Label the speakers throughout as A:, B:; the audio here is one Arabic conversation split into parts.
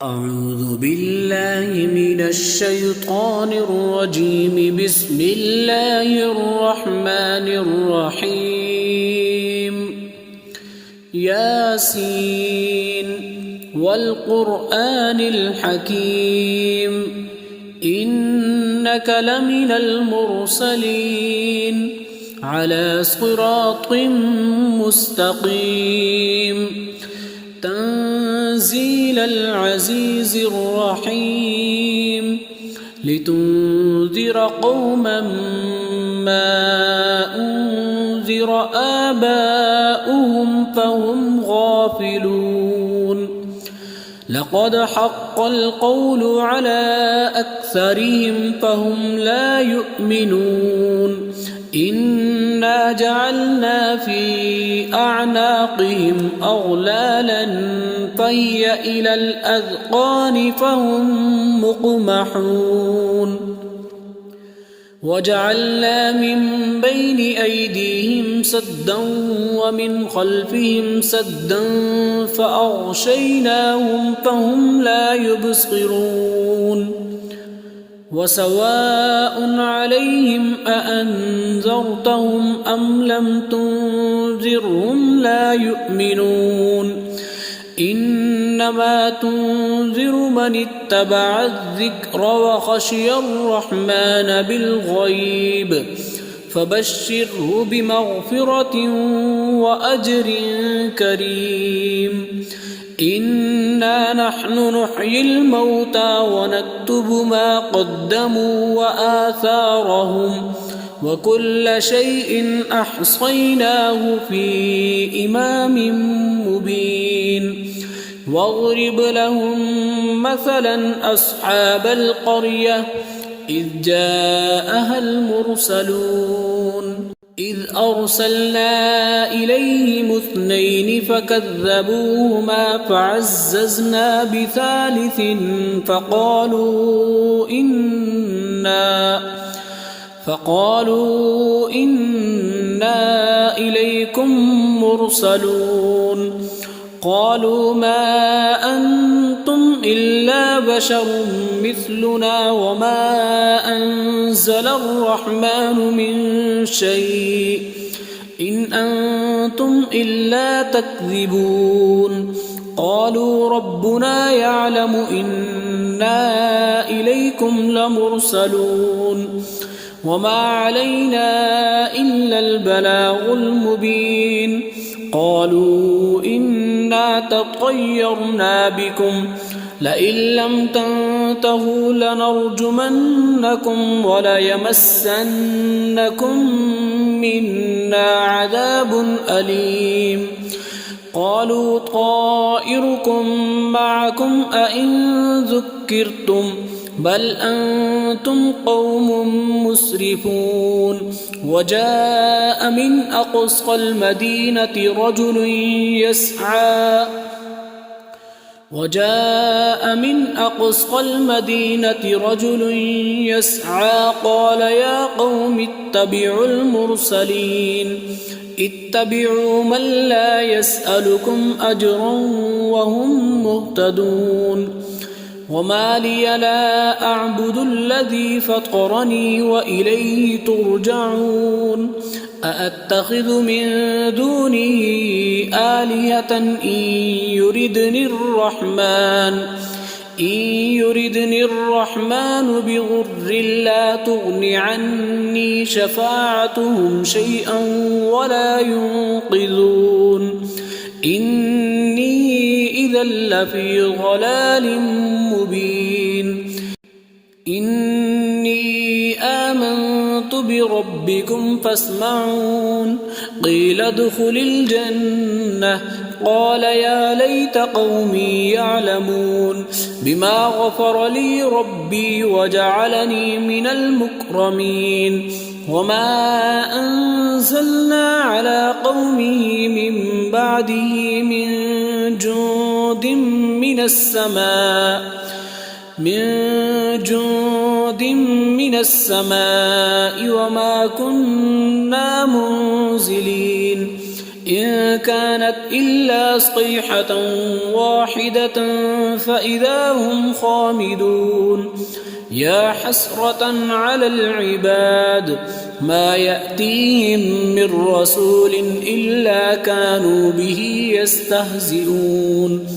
A: أعوذ بالله من الشيطان الرجيم. بسم الله الرحمن الرحيم. ياسين والقرآن الحكيم إنك لمن المرسلين على صراط مستقيم. تنزيل العزيز الرحيم لتنذر قوما ما أنذر آباؤهم فهم غافلون. لقد حق القول على أكثرهم فهم لا يؤمنون. إنا جعلنا في أعناقهم أغلالا فهي إلى الأذقان فهم مقمحون. وجعلنا من بين أيديهم سدا ومن خلفهم سدا فأغشيناهم فهم لا يبصرون. وسواء عليهم أأنذرتهم أم لم تنذرهم لا يؤمنون. إنما تنذر من اتبع الذكر وخشي الرحمن بالغيب فبشره بمغفرة وأجر كريم. إنا نحن نحيي الموتى ونكتب ما قدموا وآثارهم وكل شيء أحصيناه في إمام مبين. واضرب لهم مثلا أصحاب القرية إذ جاءها المرسلون إذ أرسلنا إليهم 2 فكذبوهما فعززنا بثالث فقالوا إنا إليكم مرسلون. قالوا ما أنتم إلا بشر مثلنا وما أنزل الرحمن من شيء إن أنتم إلا تكذبون. قالوا ربنا يعلم إنا إليكم لمرسلون وما علينا إلا البلاغ المبين. قالوا إنا تطيرنا بكم لئن لم تنتهوا لنرجمنكم وليمسنكم منا عذاب أليم. قالوا طائركم معكم أئن ذكرتم بل أنتم قوم مسرفون. وجاء من أقصى المدينة رجل يسعى قال يا قوم اتبعوا المرسلين اتبعوا من لا يسألكم أجرا وهم مهتدون. وما لي لا أعبد الذي فطرني وإليه ترجعون. أأتخذ من دونه آلهة إن يردني الرحمن بضر لا تغن عني شفاعتهم شيئا ولا ينقذون. إني إذا لفي ضلال مبين. إني آمنت بربكم فاسمعون. قيل ادخل الجنة قال يا ليت قومي يعلمون بما غفر لي ربي وجعلني من المكرمين. وما أنزلنا على قومه من بعده من جند من السماء وما كنا منزلين. إن كانت إلا صيحة واحدة فإذا هم خامدون يا حسرة على العباد ما يأتيهم من رسول إلا كانوا به يستهزئون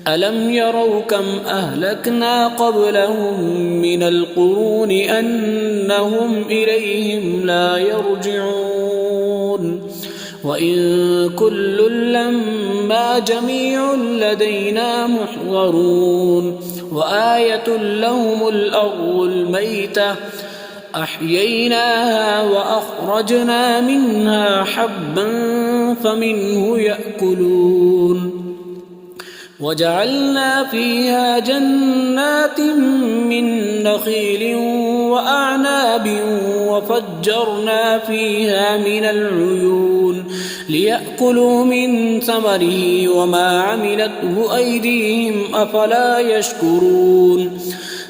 A: ألم يروا كم أهلكنا قبلهم من القرون أنهم إليهم لا يرجعون وإن كل لما جميع لدينا محضرون وآية لهم الأرض الميتة أحييناها وأخرجنا منها حبا فمنه يأكلون وجعلنا فيها جنات من نخيل وأعناب وفجرنا فيها من العيون ليأكلوا من ثمره وما عملته أيديهم أفلا يشكرون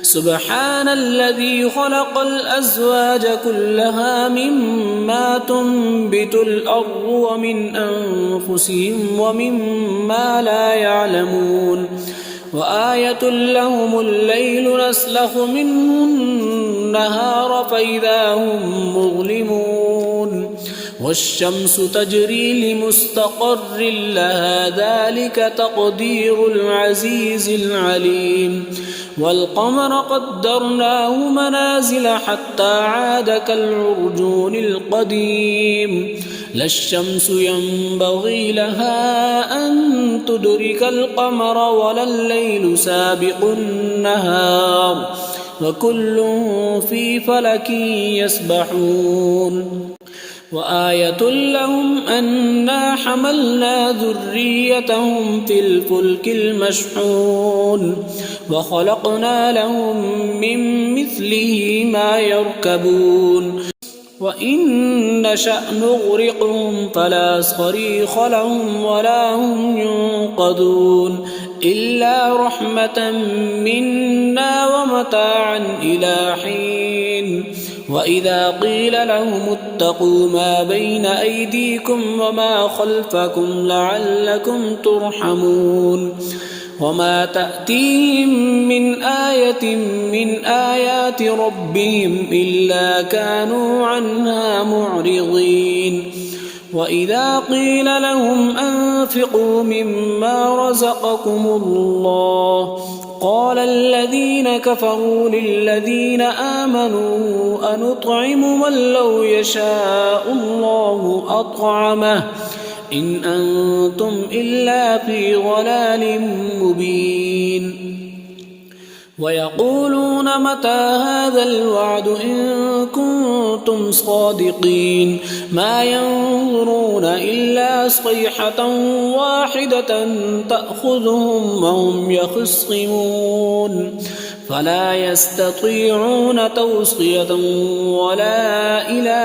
A: سبحان الذي خلق الأزواج كلها مما تنبت الأرض ومن أنفسهم ومما لا يعلمون وآية لهم الليل نسلخ منه النهار فإذا هم مظلمون والشمس تجري لمستقر لها ذلك تقدير العزيز العليم والقمر قدرناه منازل حتى عاد كالعرجون القديم لا الشمس ينبغي لها أن تدرك القمر ولا الليل سابق النهار وكل في فلك يسبحون وآية لهم أنا حملنا ذريتهم في الفلك المشحون وخلقنا لهم من مثله ما يركبون وإن نشأ نغرقهم فلا صريخ لهم ولا هم ينقذون إلا رحمة منا ومتاعا إلى حين وإذا قيل لهم اتقوا ما بين أيديكم وما خلفكم لعلكم ترحمون وما تأتيهم من آية من آيات ربهم إلا كانوا عنها معرضين وإذا قيل لهم أنفقوا مما رزقكم الله قال الذين كفروا للذين آمنوا أنطعم من لو يشاء الله أطعمه إن أنتم إلا في ضلال مبين ويقولون متى هذا الوعد إن كنتم صادقين ما ينظرون إلا صيحة واحدة تأخذهم وهم يخصمون فلا يستطيعون توصية ولا إلى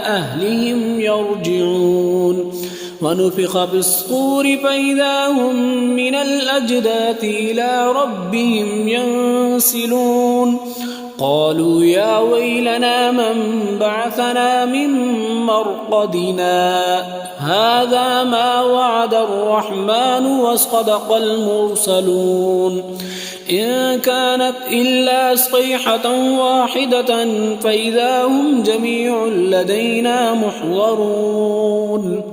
A: أهلهم يرجعون ونفخ في الصور فإذا هم من الأجداث إلى ربهم ينسلون قالوا يا ويلنا من بعثنا من مرقدنا هذا ما وعد الرحمن وصدق المرسلون إن كانت إلا صيحة واحدة فإذا هم جميع لدينا محضرون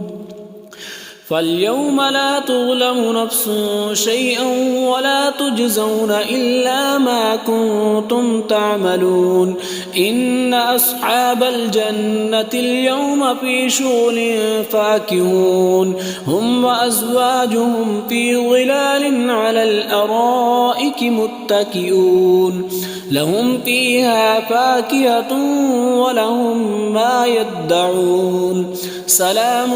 A: فاليوم لا تظلم نفس شيئا ولا تجزون إلا ما كنتم تعملون إن أصحاب الجنة اليوم في شغل فاكهون هم وأزواجهم في ظلال على الأرائك متكئون لهم فيها فاكهة ولهم ما يدعون سلام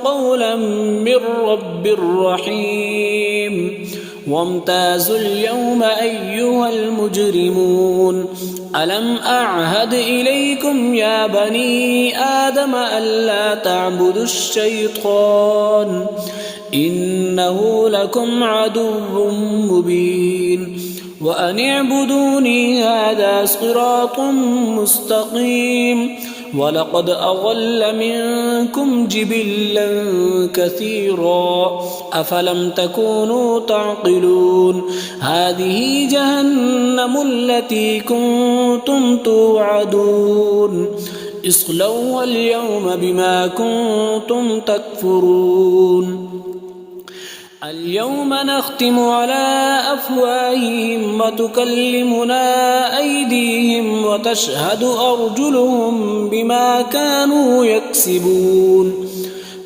A: قولا من رب رحيم وامتازوا اليوم أيها المجرمون ألم أعهد إليكم يا بني آدم ألا تعبدوا الشيطان إنه لكم عدو مبين وأن اعبدوني هذا صراط مستقيم ولقد أضل منكم جبلا كثيرا أفلم تكونوا تعقلون هذه جهنم التي كنتم توعدون اصلوها اليوم بما كنتم تكفرون اليوم نختم على أفواههم وتكلمنا أيديهم وتشهد أرجلهم بما كانوا يكسبون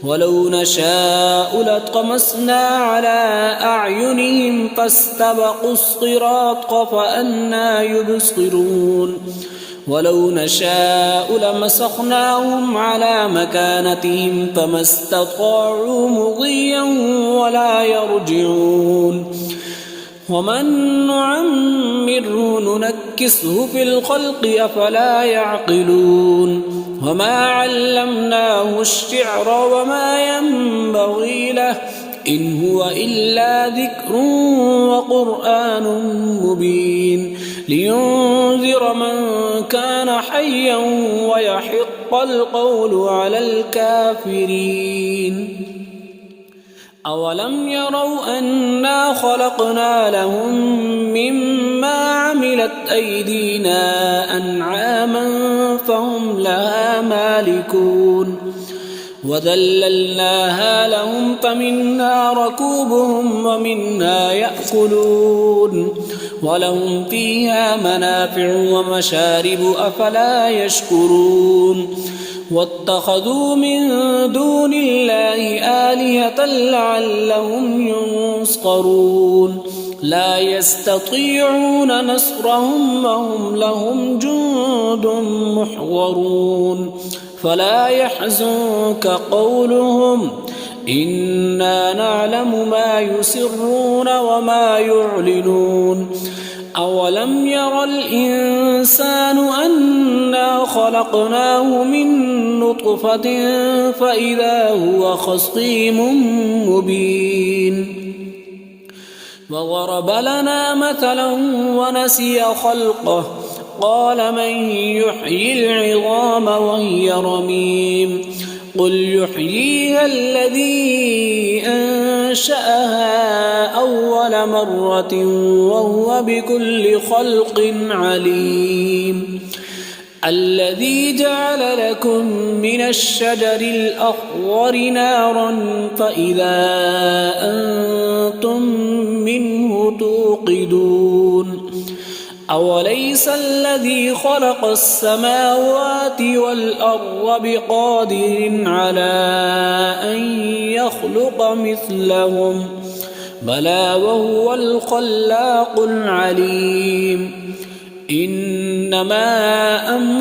A: ولو نشاء لطمسنا على أعينهم فاستبقوا الصراط فأنى يبصرون ولو نشاء لمسخناهم على مكانتهم فما استطاعوا مضيا ولا يرجعون ومن نعمره ننكسه في الخلق أفلا يعقلون وما علمناه الشعر وما ينبغي له إن هو إلا ذكر وقرآن مبين لينذر من كان حيا ويحق القول على الكافرين أولم يروا أنا خلقنا لهم مما عملت أيدينا أنعاما فهم لها مالكون وذللناها لهم فمنها ركوبهم ومنها يأكلون ولهم فيها منافع ومشارب أفلا يشكرون واتخذوا من دون الله آلهة لعلهم ينصرون لا يستطيعون نصرهم وهم لهم جند محضرون فلا يحزنك قولهم إنا نعلم ما يسرون وما يعلنون أولم ير الإنسان أنا خلقناه من نطفة فإذا هو خصيم مبين وضرب لنا مثلا ونسي خلقه قال من يحيي العظام وهي رميم قل يحييها الذي أنشأها أول مرة وهو بكل خلق عليم الذي جعل لكم من الشجر الأخضر نارا فإذا أنتم منه توقدون أوليس الذي خلق السماوات والأرض بقادر على أن يخلق مثلهم بلى وهو الخلاق العليم إنما